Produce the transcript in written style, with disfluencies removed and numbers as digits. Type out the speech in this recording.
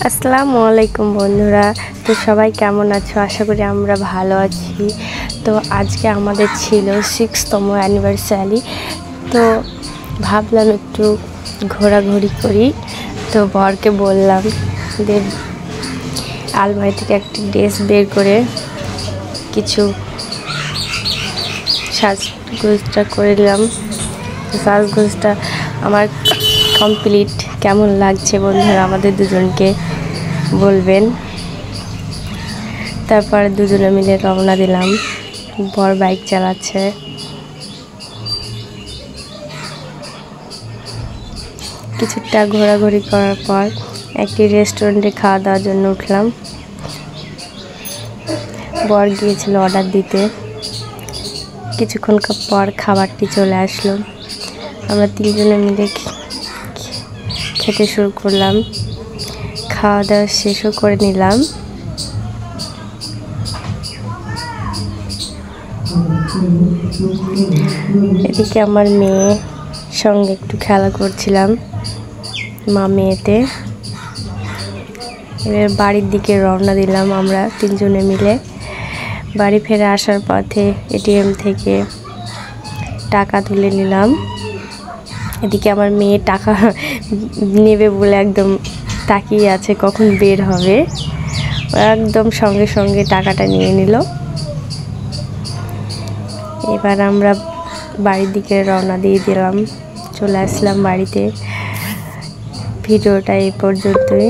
আসসালামু আলাইকুম বন্ধুরা। তো সবাই কেমন আছো? আশা করি আমরা ভালো আছি। তো আজকে আমাদের ছিল 6তম অ্যানিভার্সারি। তো ভাবলাম একটু ঘোরাঘুরি করি। তো বরকে বললাম যে আলমারি থেকে একটি ড্রেস বের করে কিছু সাজগোজটা করে দিলাম। সাজগোজটা আমার কমপ্লিট। কেমন লাগছে বন্ধুরা আমাদের দুজনকে বলবেন। তারপর দুজনে মিলে রওনা দিলাম। বর বাইক চালাচ্ছে। কিছুটা ঘোরাঘুরি করার পর একটি রেস্টুরেন্টে খাওয়া দাওয়ার জন্য উঠলাম। বর গিয়েছিল অর্ডার দিতে। কিছুক্ষণ পর খাবারটি চলে আসলো। আমরা তিনজনে মিলে খেতে শুরু করলাম। খাওয়া দাওয়া শেষও করে নিলাম। এদিকে আমার মেয়ে সঙ্গে একটু খেলা করছিলাম, মা মেয়েতে। এবার বাড়ির দিকে রওনা দিলাম আমরা তিনজনে মিলে। বাড়ি ফিরে আসার পথে এটিএম থেকে টাকা তুলে নিলাম। এদিকে আমার মেয়ে টাকা নেবে বলে একদম তাকিয়ে আছে কখন বের হবে। একদম সঙ্গে সঙ্গে টাকাটা নিয়ে নিল। এবার আমরা বাড়ির দিকে রওনা দিয়ে দিলাম, চলে আসলাম বাড়িতে। ভিডিওটা এই পর্যন্তই।